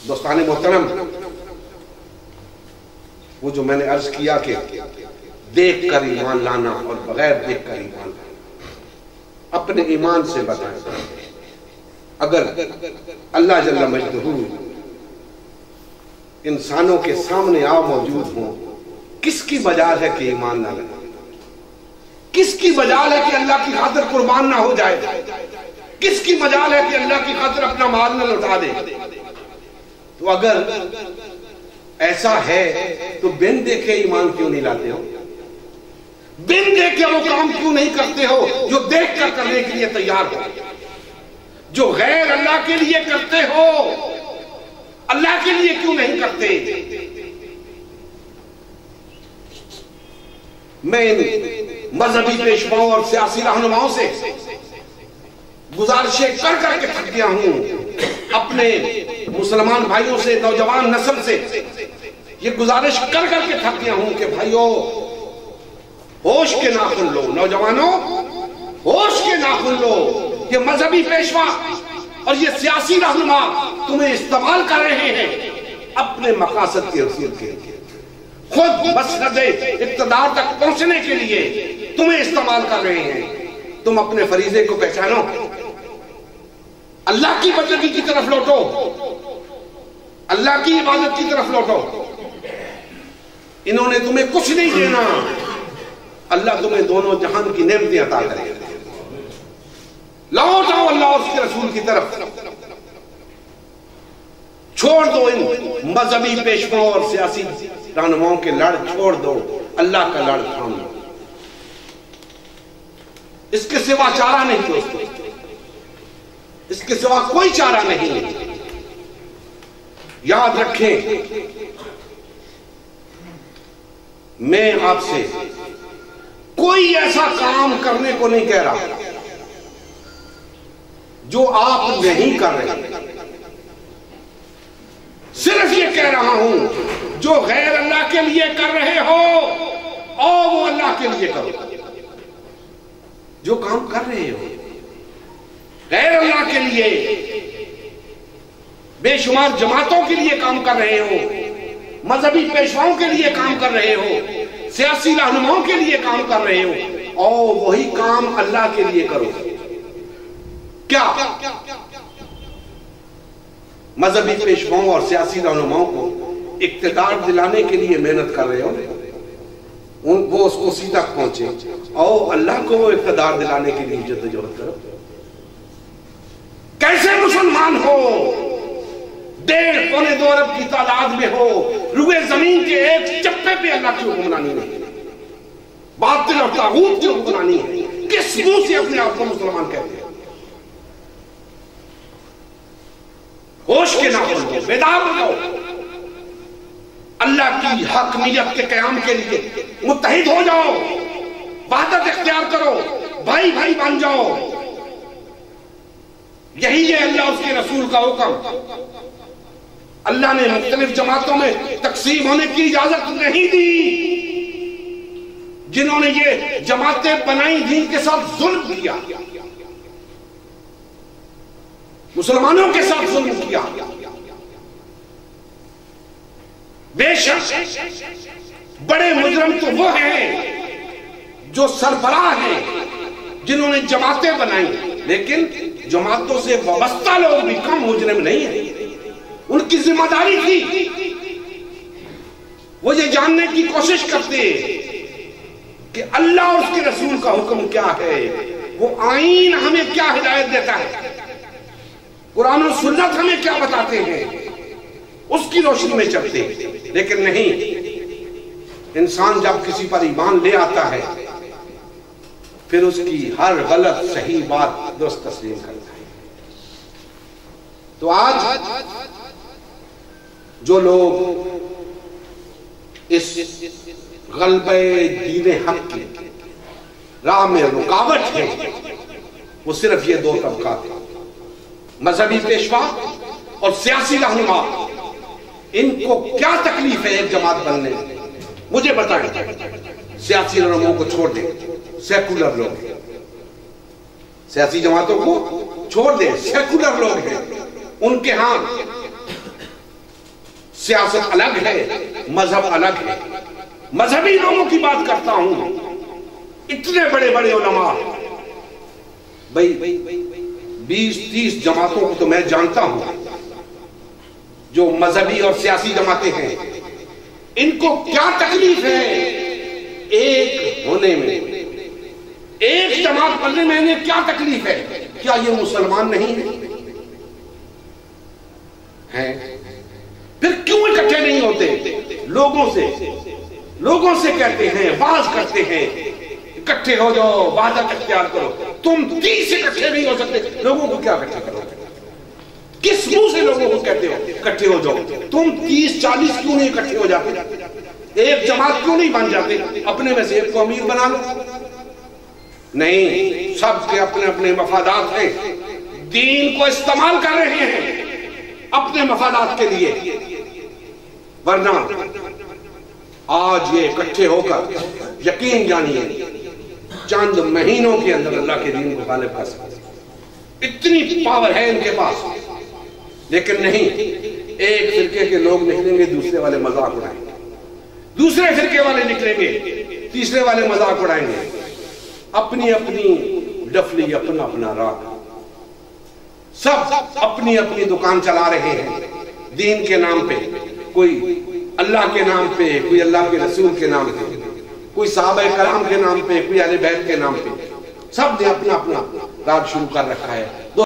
دوستان محترم، وہ جو میں نے عرض کیا کہ دیکھ کر ایمان لانا اور بغیر دیکھ کر ایمان لانا، اپنے ایمان سے بتائیں اگر اللہ جل مجدہ انسانوں کے سامنے آ موجود ہوں، کس کی مجال ہے کہ ایمان نہ لائے؟ کس کی مجال ہے کہ اللہ کی خاطر قربان نہ ہو جائے؟ کس کی مجال ہے کہ اللہ کی خاطر اپنا مال نہ لوٹا دے؟ تو اگر ایسا ہے تو بن دیکھے ایمان کیوں نہیں لاتے ہو؟ بن دیکھے وہ کام کیوں نہیں کرتے ہو جو دیکھ کر کرنے کے لیے تیار ہو؟ جو غیر اللہ کے لیے کرتے ہو، اللہ کے لیے کیوں نہیں کرتے؟ میں ان مذہبی پیشواؤں اور سیاسی رہنماؤں سے گزارشیں کر کر کے تھک گیا ہوں، اپنے مسلمان بھائیوں سے، نوجوان نسل سے یہ گزارش کر کر کے تھک گیا ہوں کہ بھائیو ہوش کے ناخن لو، نوجوانوں ہوش کے ناخن لو۔ یہ مذہبی پیشوا اور یہ سیاسی رہنما تمہیں استعمال کر رہے ہیں اپنے مقاصد کے حصول کے لیے، خود مسند اقتدار تک پہنچنے کے لیے تمہیں استعمال کر رہے ہیں۔ تم اپنے فریضے کو پہچانو، اللہ کی بندگی کی طرف لوٹو، اللہ کی عبادت کی طرف لوٹو۔ انہوں نے تمہیں کچھ نہیں دینا، اللہ تمہیں دونوں جہان کی نعمتیں عطا کرے گا۔ لوٹ آؤ اللہ اور اس کے رسول کی طرف، چھوڑ دو ان مذہبی پیشواؤں اور سیاسی رہنماؤں کے لڑ، چھوڑ دو اللہ کا لڑ تھام لو۔ اس کے سوا چارہ نہیں دوستو، اس کے سوا کوئی چارہ نہیں۔ یاد رکھیں، میں آپ سے کوئی ایسا کام کرنے کو نہیں کہہ رہا جو آپ نہیں کر رہے، صرف یہ کہہ رہا ہوں جو غیر اللہ کے لیے کر رہے ہو اور وہ اللہ کے لیے کرو۔ جو کام کر رہے ہو غیر اللہ کے لیے، بے شمار جماعتوں کے لیے کام کر رہے ہو، مذہبی پیشواؤں کے لیے کام کر رہے ہو، سیاسی رہنماؤں کے لیے کام کر رہے ہو، اور وہی کام اللہ کے لیے کرو۔ کیا مذہبی پیشواؤں اور سیاسی رہنماؤں کو اقتدار دلانے کے لیے محنت کر رہے ہو؟ وہ اس کو سیدھا پہنچے، اور اللہ کو وہ اقتدار دلانے کے لیے جدوجہد کرو۔ کیسے مسلمان ہو، 1.5 پونے 2 ارب کی تعداد میں ہو، روئے زمین کے ایک چپے پہ اللہ کی حکمرانی نہیں، باطل اور طاغوت کی حکمرانی ہے، کس منہ سے اپنے آپ کو مسلمان کہتے ہیں؟ ہوش کے ناخن ہو، بیدار ہو، اللہ کی حاکمیت کے قیام کے لیے متحد ہو جاؤ، وحدت اختیار کرو، بھائی بھائی بن جاؤ۔ یہی ہے اللہ اس کے رسول کا حکم۔ اللہ نے مختلف جماعتوں میں تقسیم ہونے کی اجازت نہیں دی۔ جنہوں نے یہ جماعتیں بنائی دین کے ساتھ ظلم کیا، مسلمانوں کے ساتھ ظلم کیا۔ بے شک بڑے مجرم تو وہ ہیں جو سربراہ ہیں، جنہوں نے جماعتیں بنائی، لیکن جماعتوں سے وابستہ لوگ بھی کم مجرم نہیں ہیں۔ ان کی ذمہ داری تھی وہ یہ جاننے کی کوشش کرتے کہ اللہ اور اس کے رسول کا حکم کیا ہے، وہ آئین ہمیں کیا ہدایت دیتا ہے، قرآن و سنت ہمیں کیا بتاتے ہیں، اس کی روشنی میں چلتے۔ لیکن نہیں، انسان جب کسی پر ایمان لے آتا ہے پھر اس کی ہر غلط صحیح بات درست تسلیم کرتا ہے۔ تو آج جو لوگ اس غلبہ دین حق کی راہ میں رکاوٹ ہے، وہ صرف یہ 2 طبقات ہیں، مذہبی پیشوا اور سیاسی رہنما۔ ان کو کیا تکلیف ہے ایک جماعت بننے میں؟ مجھے بتائیں۔ سیاسی رہنماؤں کو چھوڑ دیں، سیکولر لوگ ہیں، سیاسی جماعتوں کو چھوڑ دیں، سیکولر لوگ ہیں، ان کے ہاں سیاست الگ ہے، مذہب الگ ہے۔ مذہبی لوگوں کی بات کرتا ہوں، اتنے بڑے بڑے علماء، بھئی 20-30 جماعتوں کو تو میں جانتا ہوں جو مذہبی اور سیاسی جماعتیں ہیں، ان کو کیا تکلیف ہے ایک ہونے میں، ایک جماعت بننے میں انہیں کیا تکلیف ہے؟ کیا یہ مسلمان نہیں ہیں؟ پھر کیوں اکٹھے نہیں ہوتے؟ لوگوں سے کہتے ہیں، باز کرتے ہیں، اکٹھے ہو جاؤ، وحدت اختیار کرو۔ تم 30 اکٹھے نہیں ہو سکتے، لوگوں کو کیا اکٹھے کرو؟ کس منہ سے لوگوں کو کہتے ہو اکٹھے ہو جاؤ؟ تم 30-40 کیوں نہیں اکٹھے ہو جاتے؟ ایک جماعت کیوں نہیں بن جاتے؟ اپنے میں سے ایک کو امیر بنا لو۔ نہیں، سب کے اپنے اپنے مفادات ہیں، دین کو استعمال کر رہے ہیں اپنے مفادات کے لیے، ورنہ آج یہ اکٹھے ہو کر یقین جانیے چند مہینوں کے اندر اللہ کے دین کو غالب کر سکتے، اتنی پاور ہے ان کے پاس۔ لیکن نہیں، ایک فرقے کے لوگ نکلیں گے، دوسرے والے مذاق اڑائیں گے، دوسرے فرقے والے نکلیں گے، تیسرے والے مذاق اڑائیں گے، اپنی اپنی ڈفلی، اپنا اپنا راگ، سب اپنی اپنی دکان چلا رہے ہیں دین کے نام پہ، کوئی اللہ کے نام پہ، کوئی اللہ کے رسول کے نام پہ، کوئی صحابہ کرام کے نام پہ، کوئی اہل بیت کے نام پہ، سب نے اپنا اپنا راگ شروع کر رکھا ہے۔